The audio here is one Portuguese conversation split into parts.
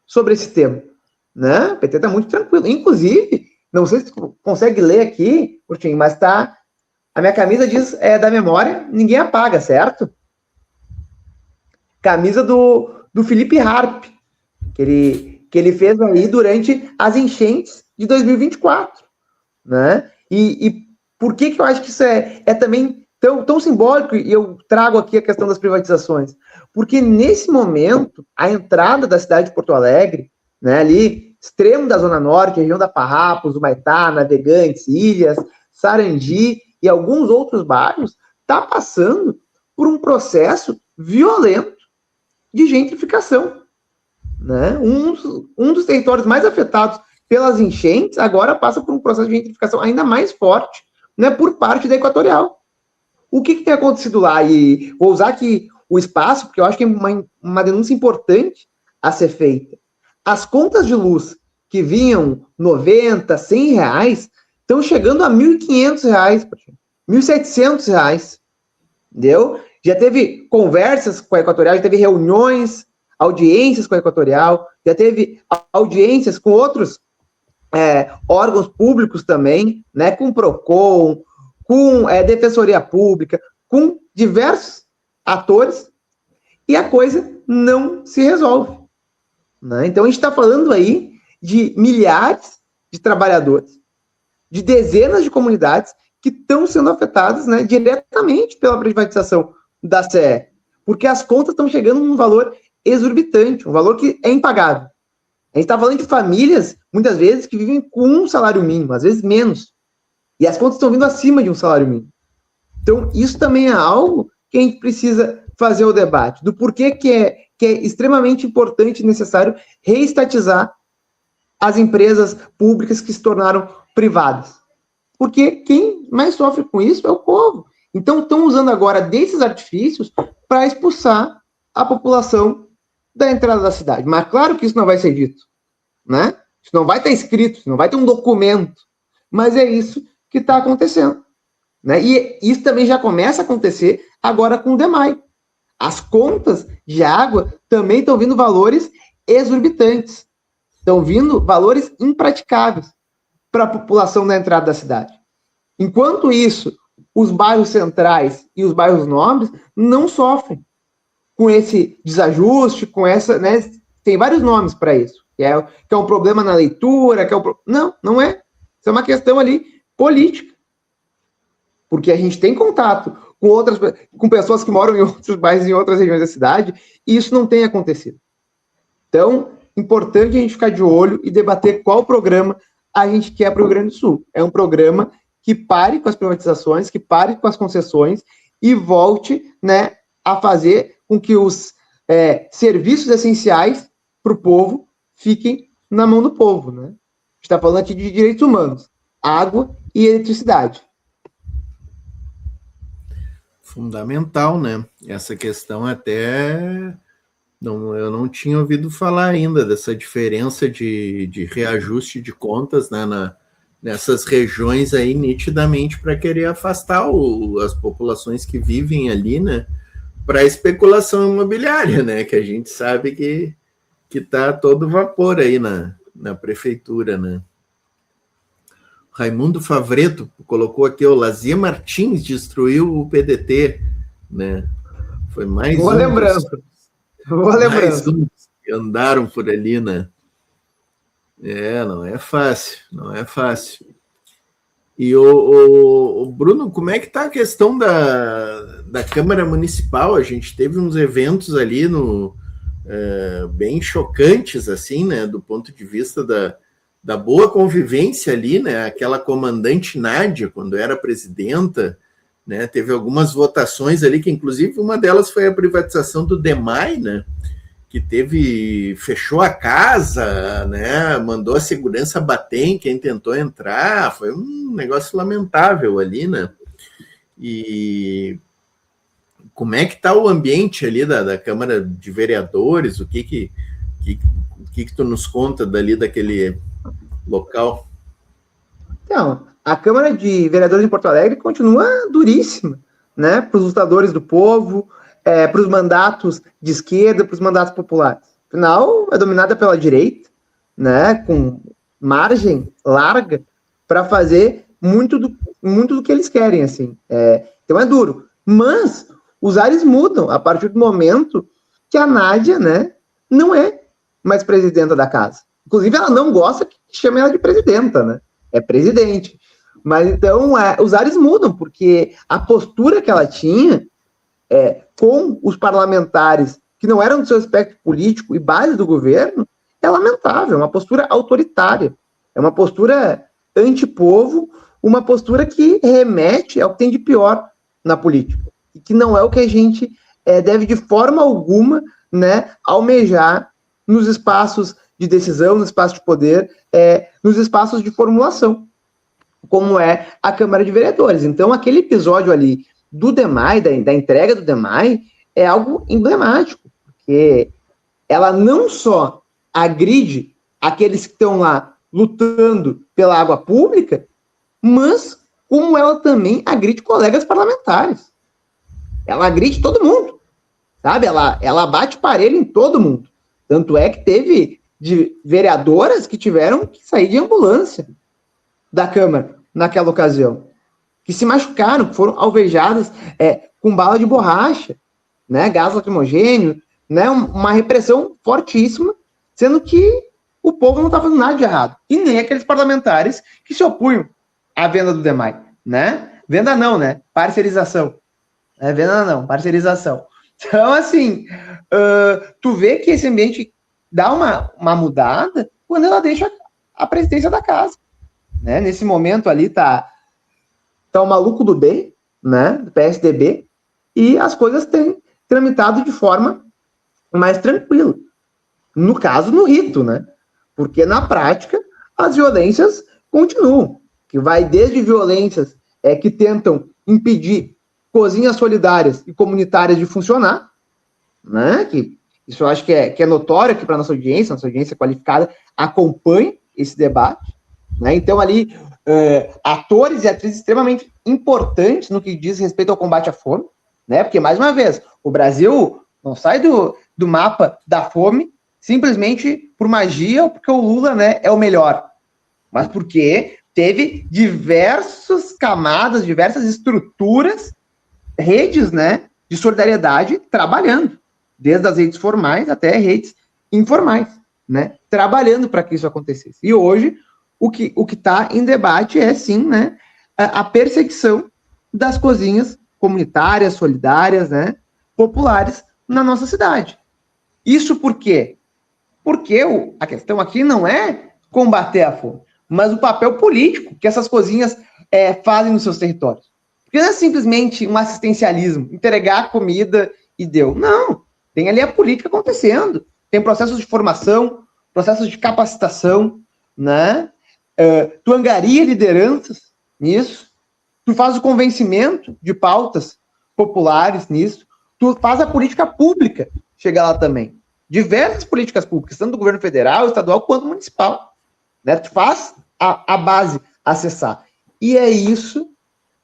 sobre esse tema, né? O PT está muito tranquilo. Inclusive, não sei se tu consegue ler aqui, Curtinho, mas tá. A minha camisa diz da memória, ninguém apaga, certo? Camisa do Felipe Harp, que ele fez aí durante as enchentes de 2024, né? E por que eu acho que isso é também tão simbólico, e eu trago aqui a questão das privatizações? Porque nesse momento, a entrada da cidade de Porto Alegre, né, ali, extremo da Zona Norte, região da Farrapos, do Maitá, Navegantes, Ilhas, Sarandi e alguns outros bairros, está passando por um processo violento de gentrificação, né? Um dos territórios mais afetados pelas enchentes agora passa por um processo de gentrificação ainda mais forte, né, por parte da Equatorial. O que tem acontecido lá? E vou usar aqui o espaço, porque eu acho que é uma denúncia importante a ser feita. As contas de luz que vinham 90, 100 reais, estão chegando a 1.500 reais, 1.700 reais, entendeu? Já teve conversas com a Equatorial, já teve reuniões, audiências com a Equatorial, já teve audiências com outros órgãos públicos também, né, com o PROCON, com Defensoria Pública, com diversos atores, e a coisa não se resolve, né? Então, a gente está falando aí de milhares de trabalhadores, de dezenas de comunidades que estão sendo afetadas, né, diretamente pela privatização da CE, porque as contas estão chegando num valor exorbitante, um valor que é impagável. A gente está falando de famílias, muitas vezes, que vivem com um salário mínimo, às vezes menos, e as contas estão vindo acima de um salário mínimo. Então, isso também é algo que a gente precisa fazer o debate, do porquê que é extremamente importante e necessário reestatizar as empresas públicas que se tornaram privadas. Porque quem mais sofre com isso é o povo. Então, estão usando agora desses artifícios para expulsar a população da entrada da cidade. Mas claro que isso não vai ser dito, né? Isso não vai estar escrito, não vai ter um documento. Mas é isso que está acontecendo, né? E isso também já começa a acontecer agora com o DEMAI. As contas de água também estão vindo valores exorbitantes. Estão vindo valores impraticáveis para a população da entrada da cidade. Enquanto isso, os bairros centrais e os bairros nobres não sofrem com esse desajuste, com essa, né? Tem vários nomes para isso. Que é um problema na leitura, não é. Isso é uma questão ali política. Porque a gente tem contato com pessoas que moram em outros bairros, em outras regiões da cidade, e isso não tem acontecido. Então, importante a gente ficar de olho e debater qual programa a gente quer para o Rio Grande do Sul. É um programa que pare com as privatizações, que pare com as concessões e volte, né, a fazer com que os serviços essenciais para o povo fiquem na mão do povo, né? A gente está falando aqui de direitos humanos, água e eletricidade. Fundamental, né? Essa questão até eu não tinha ouvido falar ainda dessa diferença de reajuste de contas, né, nessas regiões aí, nitidamente para querer afastar as populações que vivem ali, né, para a especulação imobiliária, né, que a gente sabe que está todo vapor aí na prefeitura, né. Raimundo Favreto colocou aqui, o Lazia Martins destruiu o PDT, né, foi mais Boa lembrança. Mais uns que andaram por ali, né. Não é fácil. E o Bruno, como é que está a questão da Câmara Municipal? A gente teve uns eventos ali bem chocantes, assim, né, do ponto de vista da boa convivência ali, né, aquela comandante Nádia, quando era presidenta, né, teve algumas votações ali, que inclusive uma delas foi a privatização do DEMAI, né, que fechou a casa, né, mandou a segurança bater em quem tentou entrar, foi um negócio lamentável ali, né, e como é que está o ambiente ali da Câmara de Vereadores, o que tu nos conta dali daquele local? Então, a Câmara de Vereadores em Porto Alegre continua duríssima, né, para os lutadores do povo, para os mandatos de esquerda, para os mandatos populares. Afinal, é dominada pela direita, né, com margem larga para fazer muito do que eles querem, assim. Então é duro. Mas os ares mudam a partir do momento que a Nádia, né, não é mais presidenta da casa. Inclusive, ela não gosta que chame ela de presidenta, né? É presidente. Mas então os ares mudam, porque a postura que ela tinha com os parlamentares que não eram do seu espectro político e base do governo é lamentável, é uma postura autoritária, é uma postura antipovo, uma postura que remete ao que tem de pior na política, e que não é o que a gente deve de forma alguma, né, almejar nos espaços de decisão, nos espaços de poder, nos espaços de formulação, como é a Câmara de Vereadores. Então, aquele episódio ali do DEMAI, da entrega do DEMAI, é algo emblemático, porque ela não só agride aqueles que estão lá lutando pela água pública, mas como ela também agride colegas parlamentares. Ela agride todo mundo, sabe? Ela bate parelho em todo mundo. Tanto é que teve vereadoras que tiveram que sair de ambulância da Câmara naquela ocasião, que se machucaram, que foram alvejadas com bala de borracha, né, gás lacrimogênio, né, uma repressão fortíssima, sendo que o povo não está fazendo nada de errado. E nem aqueles parlamentares que se opunham à venda do DEMAI, né? Venda não, né? Parcerização. Venda não, parcerização. Então, assim, tu vê que esse ambiente dá uma mudada quando ela deixa a presidência da casa. Né? Nesse momento ali tá o maluco do bem, né? Do PSDB, e as coisas têm tramitado de forma mais tranquila. No caso, no rito, né? Porque na prática as violências continuam, que vai desde violências que tentam impedir cozinhas solidárias e comunitárias de funcionar, né? Que isso eu acho que é notório aqui para nossa audiência qualificada acompanha esse debate, né? Então ali atores e atrizes extremamente importantes no que diz respeito ao combate à fome, né? Porque mais uma vez o Brasil não sai do mapa da fome simplesmente por magia ou porque o Lula, né, é o melhor, mas porque teve diversas camadas, diversas estruturas, redes, né, de solidariedade trabalhando, desde as redes formais até redes informais, né, trabalhando para que isso acontecesse. E hoje o que está em debate é sim, né, a perseguição das cozinhas comunitárias, solidárias, né, populares na nossa cidade. Isso por quê? Porque a questão aqui não é combater a fome, mas o papel político que essas cozinhas fazem nos seus territórios. Porque não é simplesmente um assistencialismo, entregar comida e deu. Não, tem ali a política acontecendo. Tem processos de formação, processos de capacitação, né? Tu angaria lideranças nisso, tu faz o convencimento de pautas populares nisso, tu faz a política pública chegar lá também. Diversas políticas públicas, tanto do governo federal, estadual, quanto municipal. Né? Tu faz a base acessar. E é isso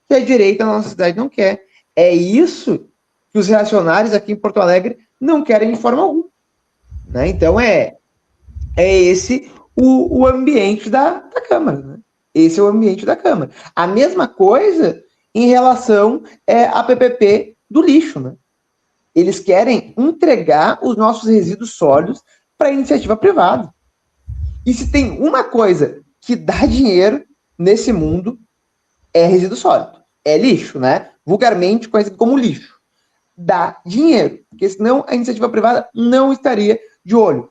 que a direita na nossa cidade não quer. É isso que os reacionários aqui em Porto Alegre não querem de forma alguma. Né? Então é esse o ambiente da Câmara. Né? Esse é o ambiente da Câmara. A mesma coisa em relação à PPP do lixo. Né? Eles querem entregar os nossos resíduos sólidos para a iniciativa privada. E se tem uma coisa que dá dinheiro nesse mundo, é resíduo sólido. É lixo, né? Vulgarmente conhecido como lixo. Dá dinheiro, porque senão a iniciativa privada não estaria de olho.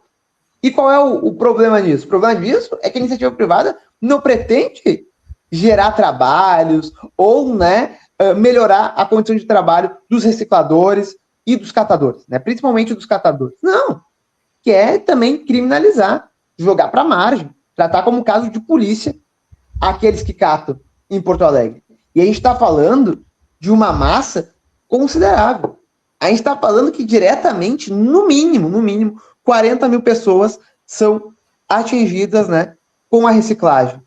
E qual é o problema disso? O problema disso é que a iniciativa privada não pretende gerar trabalhos ou, né, melhorar a condição de trabalho dos recicladores e dos catadores, né? Principalmente dos catadores. Não. Quer também criminalizar, jogar para a margem, tratar como caso de polícia aqueles que catam em Porto Alegre. E a gente está falando de uma massa considerável. A gente está falando que diretamente, no mínimo, 40 mil pessoas são atingidas, né, com a reciclagem.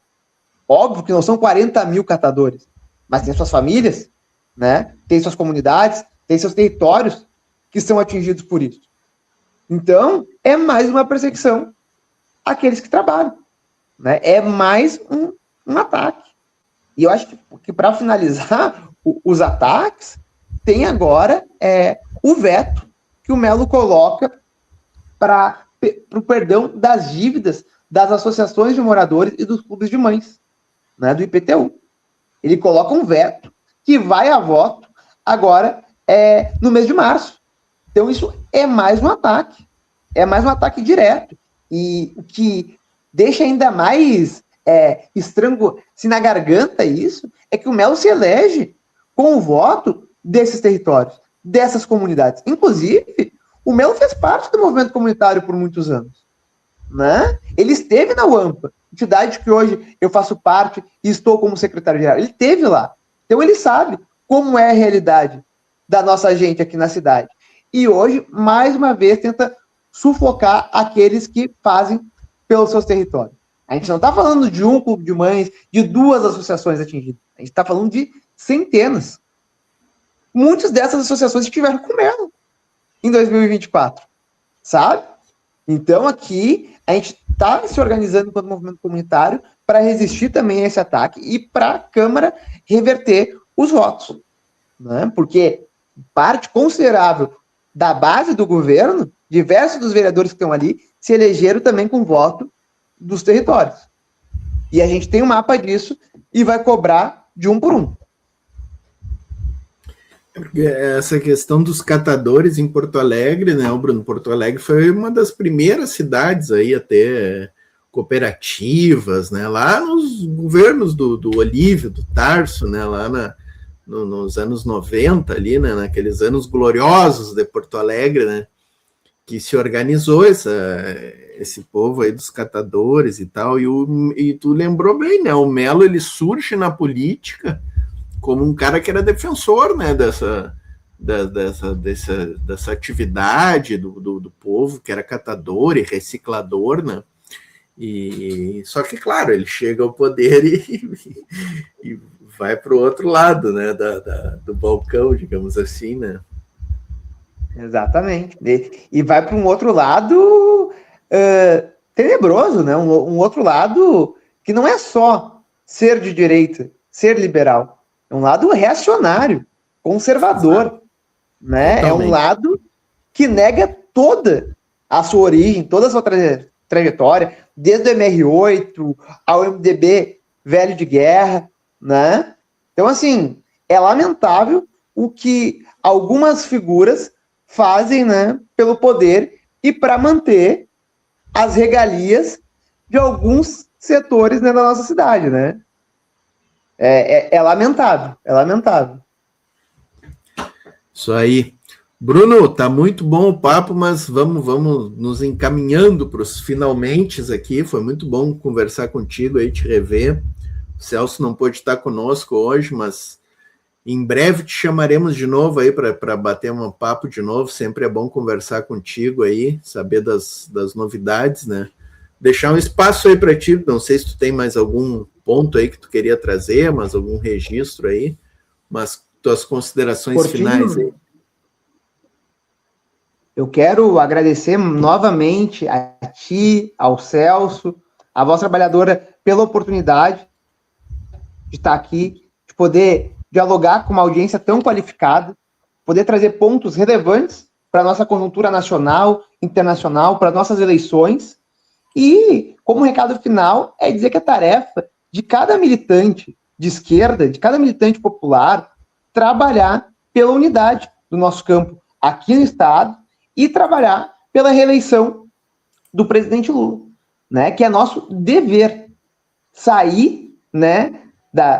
Óbvio que não são 40 mil catadores, mas tem suas famílias, né, tem suas comunidades, tem seus territórios que são atingidos por isso. Então, é mais uma perseguição àqueles que trabalham, né? É mais um ataque. E eu acho que para finalizar os ataques, tem agora o veto que o Melo coloca para o perdão das dívidas das associações de moradores e dos clubes de mães, né, do IPTU. Ele coloca um veto que vai a voto agora no mês de março. Então isso é mais um ataque direto. E o que deixa ainda mais estranho se na garganta isso, é que o Melo se elege com o voto desses territórios, dessas comunidades. Inclusive, o Melo fez parte do movimento comunitário por muitos anos, né? Ele esteve na UAMPA, entidade que hoje eu faço parte e estou como secretário-geral. Ele esteve lá. Então ele sabe como é a realidade da nossa gente aqui na cidade. E hoje, mais uma vez, tenta sufocar aqueles que fazem pelos seus territórios. A gente não está falando de um clube de mães, de 2 associações atingidas. A gente está falando de centenas. Muitas dessas associações estiveram com o Melo em 2024, sabe? Então, aqui, a gente está se organizando enquanto movimento comunitário para resistir também a esse ataque e para a Câmara reverter os votos, né? Porque parte considerável da base do governo, diversos dos vereadores que estão ali, se elegeram também com voto dos territórios. E a gente tem um mapa disso e vai cobrar de um por um. Essa questão dos catadores em Porto Alegre, né, Bruno? Porto Alegre foi uma das primeiras cidades aí a ter cooperativas, né? Lá nos governos do Olívio, do Tarso, né? Lá nos anos 90 ali, né? Naqueles anos gloriosos de Porto Alegre, né? Que se organizou esse povo aí dos catadores e tal, e tu lembrou bem, né? O Melo, ele surge na política como um cara que era defensor, né, dessa atividade do povo, que era catador e reciclador, né? E só que, claro, ele chega ao poder e vai para o outro lado, né, do balcão, digamos assim, né? Exatamente. E vai para um outro lado tenebroso, né? Um outro lado que não é só ser de direita, ser liberal. É um lado reacionário, conservador, né? Totalmente. É um lado que nega toda a sua origem, toda a sua trajetória, desde o MR8 ao MDB velho de guerra, né? Então, assim, é lamentável o que algumas figuras fazem, né, pelo poder e para manter as regalias de alguns setores, né, da nossa cidade, né? É lamentável, é lamentável. Isso aí. Bruno, tá muito bom o papo, mas vamos nos encaminhando para os finalmente aqui. Foi muito bom conversar contigo aí, te rever. O Celso não pôde estar conosco hoje, mas em breve te chamaremos de novo aí para bater um papo de novo. Sempre é bom conversar contigo aí, saber das novidades, né? Deixar um espaço aí para ti. Não sei se tu tem mais algum ponto aí que tu queria trazer, mas algum registro aí, mas tuas considerações Portinho, finais aí. Eu quero agradecer novamente a ti, ao Celso, a vossa trabalhadora, pela oportunidade de estar aqui, de poder dialogar com uma audiência tão qualificada, poder trazer pontos relevantes para a nossa conjuntura nacional, internacional, para nossas eleições. E, como recado final, é dizer que a tarefa de cada militante de esquerda, de cada militante popular, trabalhar pela unidade do nosso campo aqui no Estado e trabalhar pela reeleição do presidente Lula, né? Que é nosso dever sair, né,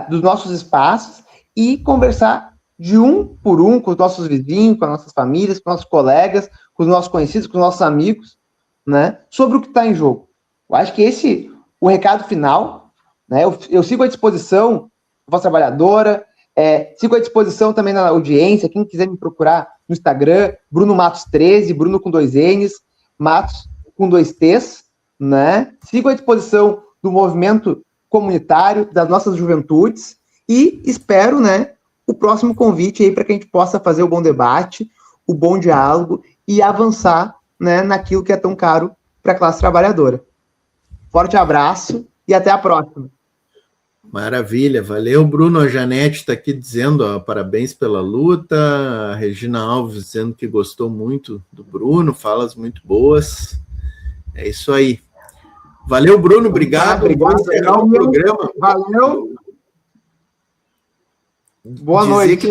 dos nossos espaços e conversar de um por um com os nossos vizinhos, com as nossas famílias, com os nossos colegas, com os nossos conhecidos, com os nossos amigos, né, sobre o que está em jogo. Eu acho que esse é o recado final, né? Eu sigo à disposição, vossa trabalhadora, sigo à disposição também na audiência, quem quiser me procurar no Instagram, Bruno Matos 13, Bruno com 2 N's, Matos com 2 T's, né? Sigo à disposição do movimento comunitário, das nossas juventudes, e espero, né, o próximo convite aí para que a gente possa fazer o bom debate, o bom diálogo e avançar né, naquilo que é tão caro para a classe trabalhadora. Forte abraço e até a próxima. Maravilha, valeu, Bruno. A Janete está aqui dizendo, ó, parabéns pela luta. A Regina Alves dizendo que gostou muito do Bruno, falas muito boas. É isso aí. Valeu, Bruno, obrigado. Obrigado, encerrar o programa. Valeu. Boa noite.